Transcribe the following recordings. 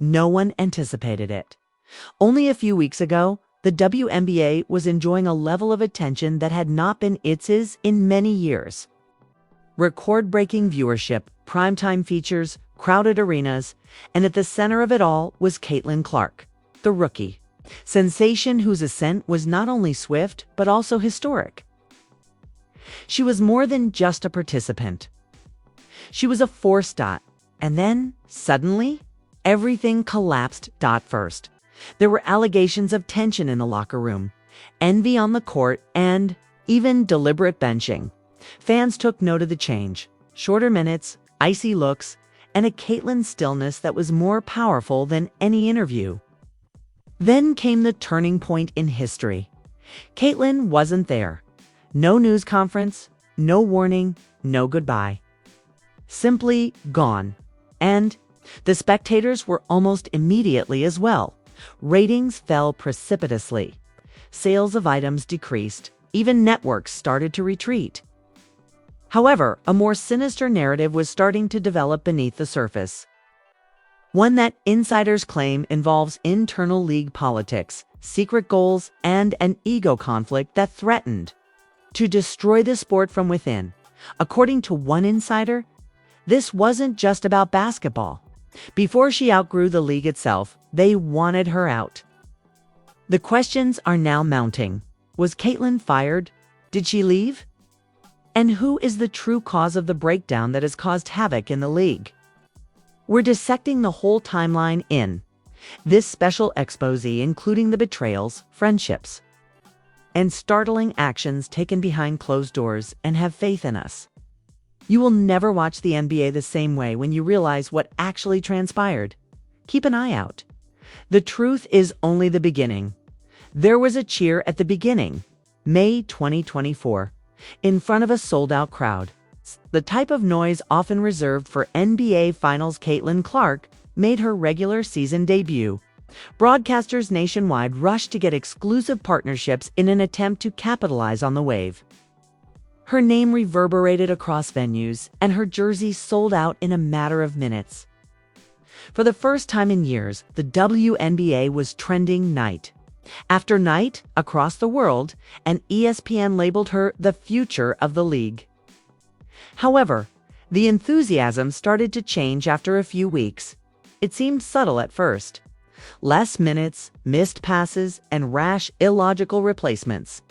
no one anticipated it. Only a few weeks ago, the WNBA was enjoying a level of attention that had not been its in many years. Record-breaking viewership, primetime features, crowded arenas, and at the center of it all was Caitlin Clark, the rookie, sensation whose ascent was not only swift but also historic. She was more than just a participant. She was a force. And then, suddenly, everything collapsed. First, there were allegations of tension in the locker room, envy on the court, and even deliberate benching. Fans took note of the change: shorter minutes, icy looks, and a Caitlin stillness that was more powerful than any interview. Then came the turning point in history. Caitlin wasn't there. No news conference, no warning, no goodbye. Simply gone. And the spectators were almost immediately as well. Ratings fell precipitously. Sales of items decreased. Even networks started to retreat. However, a more sinister narrative was starting to develop beneath the surface. One that insiders claim involves internal league politics, secret goals, and an ego conflict that threatened to destroy the sport from within. According to one insider, this wasn't just about basketball. Before she outgrew the league itself, they wanted her out. The questions are now mounting. Was Caitlin fired? Did she leave? And who is the true cause of the breakdown that has caused havoc in the league? We're dissecting the whole timeline in this special exposé, including the betrayals, friendships, and startling actions taken behind closed doors. And have faith in us. You will never watch the NBA the same way when you realize what actually transpired. Keep an eye out. The truth is only the beginning. There was a cheer at the beginning, May 2024, in front of a sold-out crowd. The type of noise often reserved for NBA Finals. Caitlin Clark made her regular season debut. Broadcasters nationwide rushed to get exclusive partnerships in an attempt to capitalize on the wave. Her name reverberated across venues, and her jersey sold out in a matter of minutes. For the first time in years, the WNBA was trending night after night across the world, and ESPN labeled her the future of the league. However, the enthusiasm started to change after a few weeks. It seemed subtle at first. Less minutes, missed passes, and rash, illogical replacements.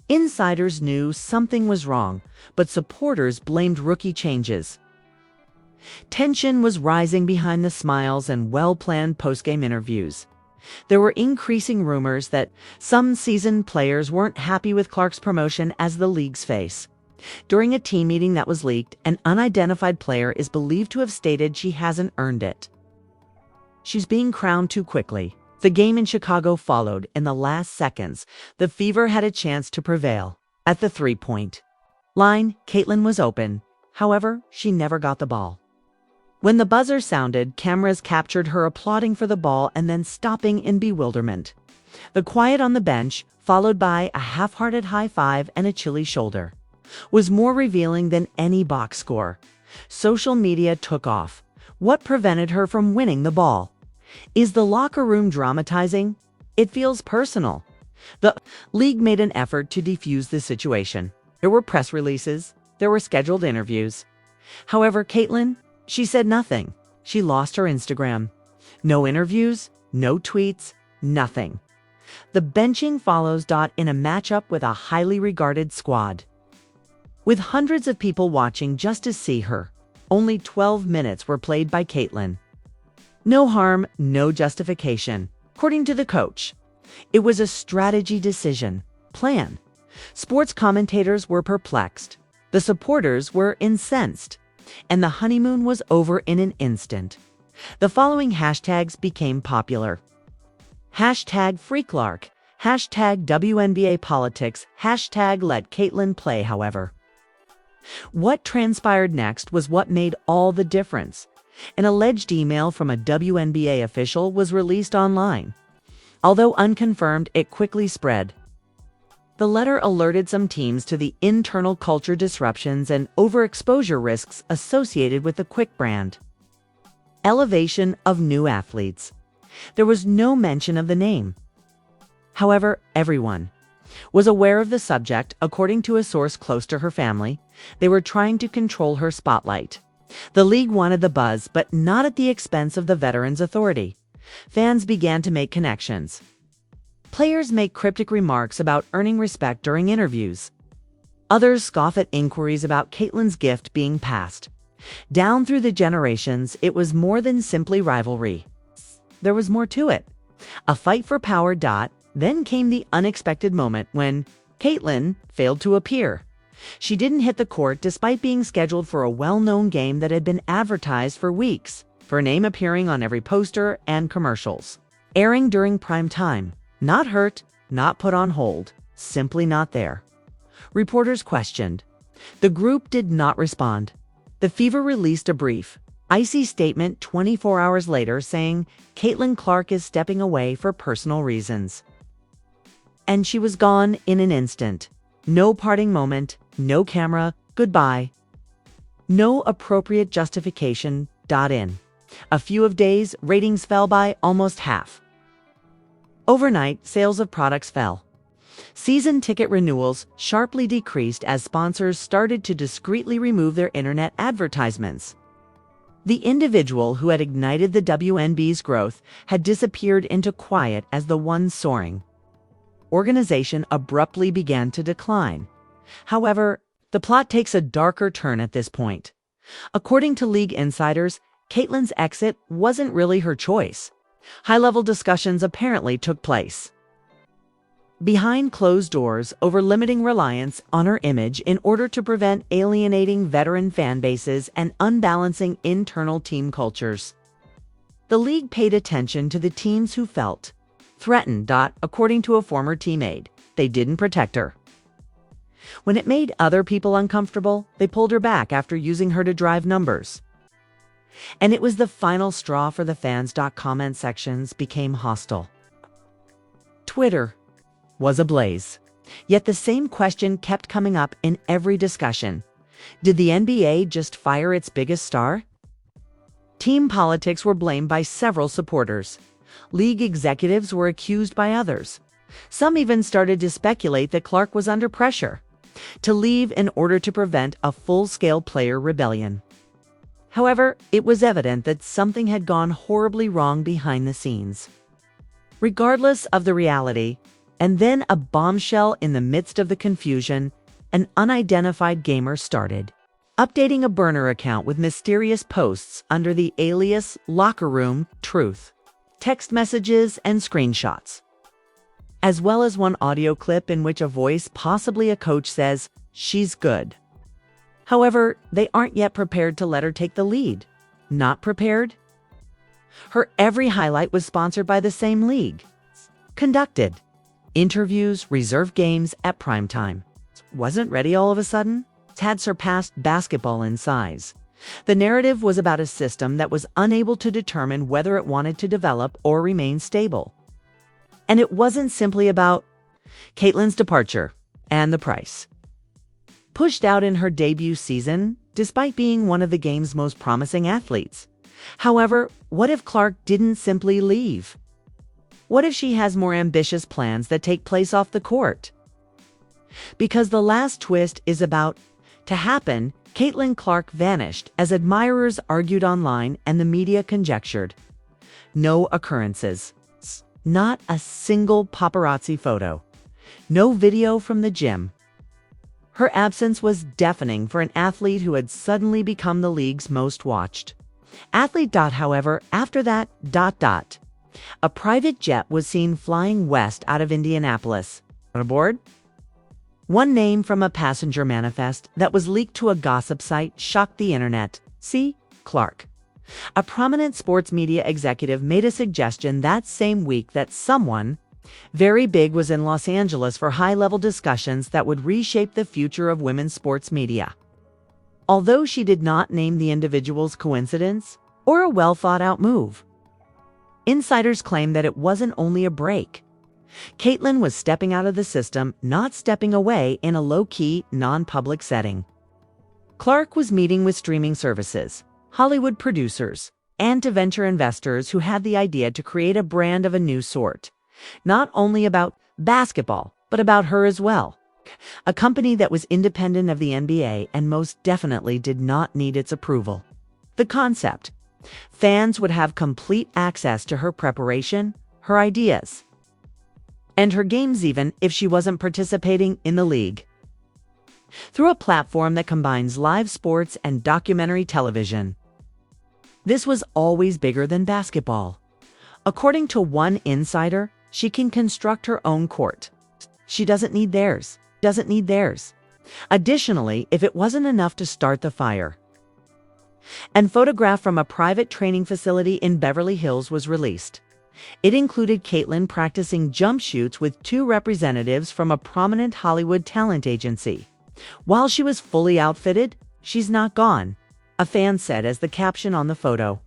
Insiders knew something was wrong, but supporters blamed rookie changes. Tension was rising behind the smiles and well-planned postgame interviews. There were increasing rumors that some seasoned players weren't happy with Clark's promotion as the league's face. During a team meeting that was leaked, an unidentified player is believed to have stated she hasn't earned it. She's being crowned too quickly. The game in Chicago followed. In the last seconds, the Fever had a chance to prevail. At the three-point line, Caitlin was open. However, she never got the ball. When the buzzer sounded, cameras captured her applauding for the ball and then stopping in bewilderment. The quiet on the bench, followed by a half-hearted high five and a chilly shoulder, was more revealing than any box score. Social media took off. What prevented her from winning the ball? Is the locker room dramatizing? It feels personal. The league made an effort to defuse the situation. There were press releases. There were scheduled interviews. However, Caitlin, she said nothing. She lost her Instagram. No interviews, no tweets, nothing. The benching follows. In a matchup with a highly regarded squad. With hundreds of people watching just to see her, only 12 minutes were played by Caitlin. No harm, no justification. According to the coach, it was a strategy decision, plan. Sports commentators were perplexed. The supporters were incensed. And the honeymoon was over in an instant. The following hashtags became popular. #FreeClark, #WNBA politics, #Let Caitlin play. However, what transpired next was what made all the difference. An alleged email from a WNBA official was released online. Although unconfirmed, it quickly spread. The letter alerted some teams to the internal culture disruptions and overexposure risks associated with the Quick brand. elevation of new athletes. There was no mention of the name. However, everyone was aware of the subject. According to a source close to her family, they were trying to control her spotlight. The league wanted the buzz, but not at the expense of the veterans' authority. Fans began to make connections. Players make cryptic remarks about earning respect during interviews. Others scoff at inquiries about Caitlyn's gift being passed. Down through the generations, it was more than simply rivalry. There was more to it. A fight for power. Then came the unexpected moment when Caitlyn failed to appear. She didn't hit the court despite being scheduled for a well-known game that had been advertised for weeks, her name appearing on every poster and commercials. Airing during prime time. Not hurt, not put on hold, simply not there. Reporters questioned. The group did not respond. The Fever released a brief, icy statement 24 hours later saying Caitlyn Clark is stepping away for personal reasons. And she was gone in an instant. No parting moment, no camera, goodbye. No appropriate justification. In a few days, ratings fell by almost half. Overnight, sales of products fell. Season ticket renewals sharply decreased as sponsors started to discreetly remove their internet advertisements. The individual who had ignited the WNBA's growth had disappeared into quiet as the one soaring organization abruptly began to decline. However, the plot takes a darker turn at this point. According to league insiders, Caitlyn's exit wasn't really her choice. High-level discussions apparently took place behind closed doors over limiting reliance on her image in order to prevent alienating veteran fan bases and unbalancing internal team cultures. The league paid attention to the teams who felt threatened. According to a former teammate, they didn't protect her. When it made other people uncomfortable, they pulled her back after using her to drive numbers. And it was the final straw for the fans. Comment sections became hostile. Twitter was ablaze. Yet the same question kept coming up in every discussion. Did the NBA just fire its biggest star? Team politics were blamed by several supporters. League executives were accused by others. Some even started to speculate that Clark was under pressure to leave in order to prevent a full-scale player rebellion. However, it was evident that something had gone horribly wrong behind the scenes. Regardless of the reality, and then a bombshell in the midst of the confusion, an unidentified gamer started updating a burner account with mysterious posts under the alias Locker Room Truth, text messages and screenshots, as well as one audio clip in which a voice, possibly a coach, says, "She's good." However, they aren't yet prepared to let her take the lead. Not prepared? Her every highlight was sponsored by the same league. Conducted interviews, reserved games at prime time. Wasn't ready all of a sudden? Had surpassed basketball in size. The narrative was about a system that was unable to determine whether it wanted to develop or remain stable. And it wasn't simply about Caitlyn's departure and the price. Pushed out in her debut season, despite being one of the game's most promising athletes. However, what if Clark didn't simply leave? What if she has more ambitious plans that take place off the court? Because the last twist is about to happen, Caitlyn Clark vanished as admirers argued online and the media conjectured. No occurrences. Not a single paparazzi photo. No video from the gym. Her absence was deafening for an athlete who had suddenly become the league's most watched athlete. However, after that, a private jet was seen flying west out of Indianapolis. Aboard? One name from a passenger manifest that was leaked to a gossip site shocked the internet. See, Clark. A prominent sports media executive made a suggestion that same week that someone very big was in Los Angeles for high-level discussions that would reshape the future of women's sports media. Although she did not name the individual's coincidence or a well-thought-out move, insiders claim that it wasn't only a break. Caitlyn was stepping out of the system, not stepping away, in a low-key, non-public setting. Clark was meeting with streaming services, Hollywood producers, and to venture investors who had the idea to create a brand of a new sort, not only about basketball, but about her as well. A company that was independent of the NBA and most definitely did not need its approval. The concept: fans would have complete access to her preparation, her ideas, and her games even if she wasn't participating in the league. Through a platform that combines live sports and documentary television. This was always bigger than basketball. According to one insider, she can construct her own court. She doesn't need theirs. Additionally, if it wasn't enough to start the fire, a photograph from a private training facility in Beverly Hills was released. It included Caitlin practicing jump shoots with two representatives from a prominent Hollywood talent agency. While she was fully outfitted, she's not gone, a fan said as the caption on the photo.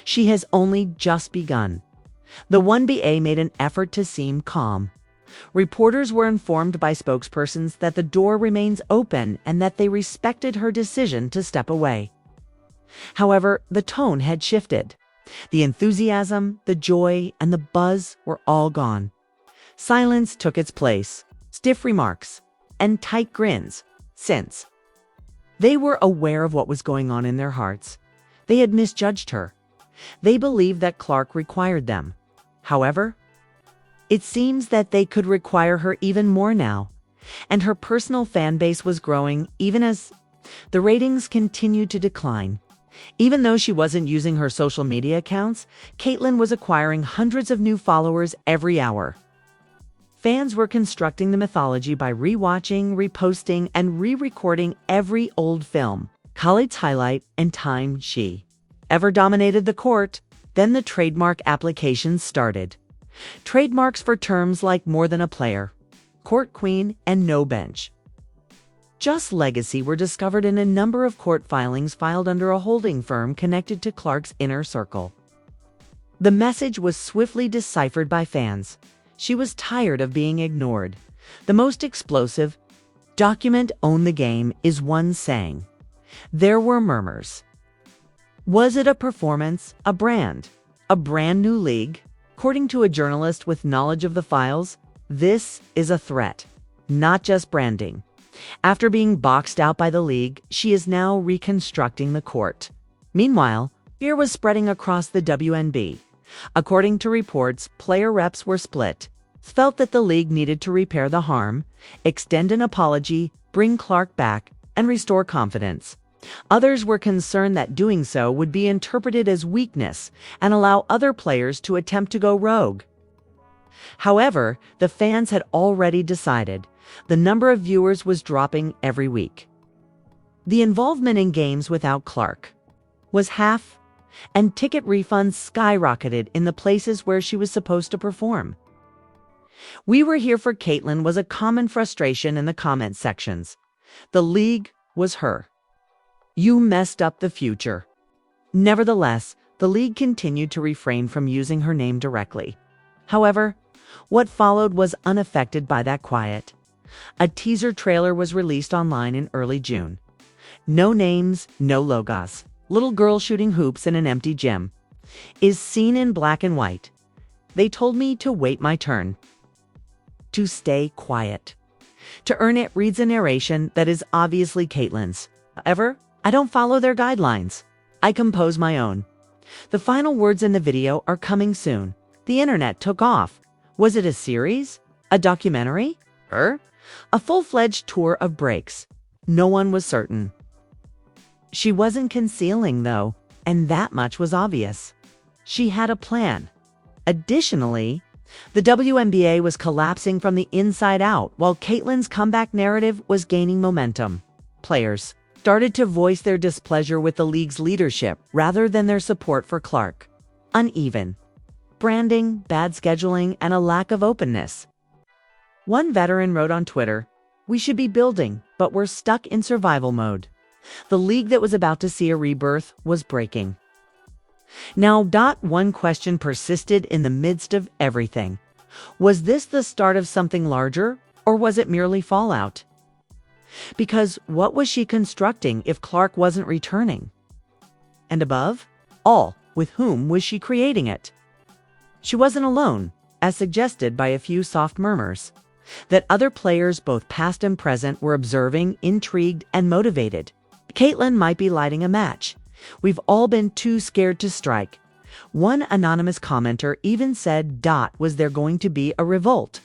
She has only just begun. The WNBA made an effort to seem calm. Reporters were informed by spokespersons that the door remains open and that they respected her decision to step away. However, the tone had shifted. The enthusiasm, the joy, and the buzz were all gone. Silence took its place, stiff remarks, and tight grins, since they were aware of what was going on in their hearts. They had misjudged her. They believed that Clark required them. However, it seems that they could require her even more now, and her personal fan base was growing even as the ratings continued to decline. Even though she wasn't using her social media accounts, Caitlin was acquiring hundreds of new followers every hour. Fans were constructing the mythology by rewatching, reposting, and re-recording every old film, college highlight, and time she ever dominated the court. Then the trademark applications started. Trademarks for terms like more than a player, court queen, and no bench. Just legacy were discovered in a number of court filings filed under a holding firm connected to Clark's inner circle. The message was swiftly deciphered by fans. She was tired of being ignored. The most explosive, "Document own the game," is one saying. There were murmurs. Was it a performance, a brand new league? According to a journalist with knowledge of the files, this is a threat, not just branding. After being boxed out by the league, she is now reconstructing the court. Meanwhile, fear was spreading across the WNBA. According to reports, player reps were split, felt that the league needed to repair the harm, extend an apology, bring Clark back, and restore confidence. Others were concerned that doing so would be interpreted as weakness and allow other players to attempt to go rogue. However, the fans had already decided. The number of viewers was dropping every week. The involvement in games without Clark was half, and ticket refunds skyrocketed in the places where she was supposed to perform. "We were here for Caitlin" was a common frustration in the comment sections. The league was her. "You messed up the future." Nevertheless, the league continued to refrain from using her name directly. However, what followed was unaffected by that quiet. A teaser trailer was released online in early June. No names, no logos. Little girl shooting hoops in an empty gym. Is seen in black and white. "They told me to wait my turn. To stay quiet." To earn it reads a narration that is obviously Caitlin's. However, I don't follow their guidelines. I compose my own. The final words in the video are coming soon. The internet took off. Was it a series? A documentary? A full-fledged tour of breaks? No one was certain. She wasn't concealing, though, and that much was obvious. She had a plan. Additionally, the WNBA was collapsing from the inside out while Caitlin's comeback narrative was gaining momentum. Players started to voice their displeasure with the league's leadership rather than their support for Clark. Uneven branding, bad scheduling, and a lack of openness. One veteran wrote on Twitter, "We should be building, but we're stuck in survival mode." The league that was about to see a rebirth was breaking. Now, one question persisted in the midst of everything. Was this the start of something larger, or was it merely fallout? Because what was she constructing if Clark wasn't returning? And above all, with whom was she creating it? She wasn't alone, as suggested by a few soft murmurs, that other players both past and present were observing, intrigued, and motivated. Caitlin might be lighting a match. We've all been too scared to strike. One anonymous commenter even said, "Was there going to be a revolt?"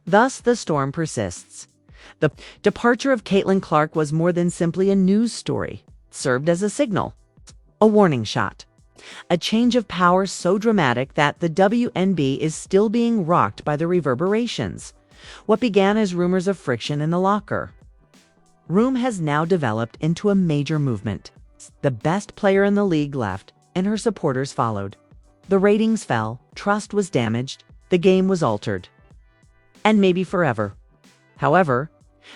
Thus, the storm persists. The departure of Caitlin Clark was more than simply a news story. It served as a signal, a warning shot, a change of power so dramatic that the WNBA is still being rocked by the reverberations. What began as rumors of friction in the locker room has now developed into a major movement. The best player in the league left, and her supporters followed. The ratings fell, trust was damaged, the game was altered. And maybe forever. However,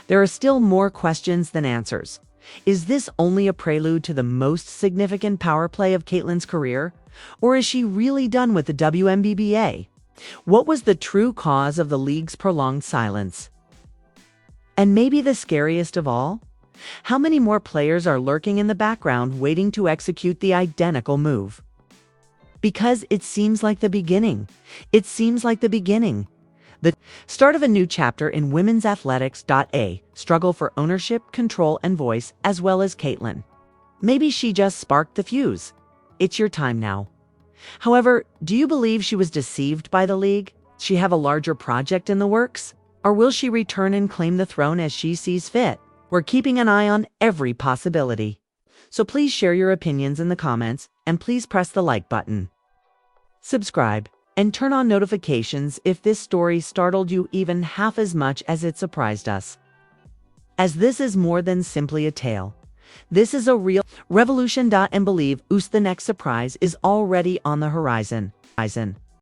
there are still more questions than answers. Is this only a prelude to the most significant power play of Caitlin's career? Or is she really done with the WNBA? What was the true cause of the league's prolonged silence? And maybe the scariest of all? How many more players are lurking in the background waiting to execute the identical move? Because it seems like the beginning. It seems like the beginning. The start of a new chapter in women's athletics. A struggle for ownership, control, and voice, as well as Caitlin. Maybe she just sparked the fuse. It's your time now. However, do you believe she was deceived by the league? Does she have a larger project in the works? Or will she return and claim the throne as she sees fit? We're keeping an eye on every possibility. So please share your opinions in the comments, and please press the like button. Subscribe, and turn on notifications if this story startled you even half as much as it surprised us. As this is more than simply a tale. This is a real revolution. And believe us, the next surprise is already on the horizon.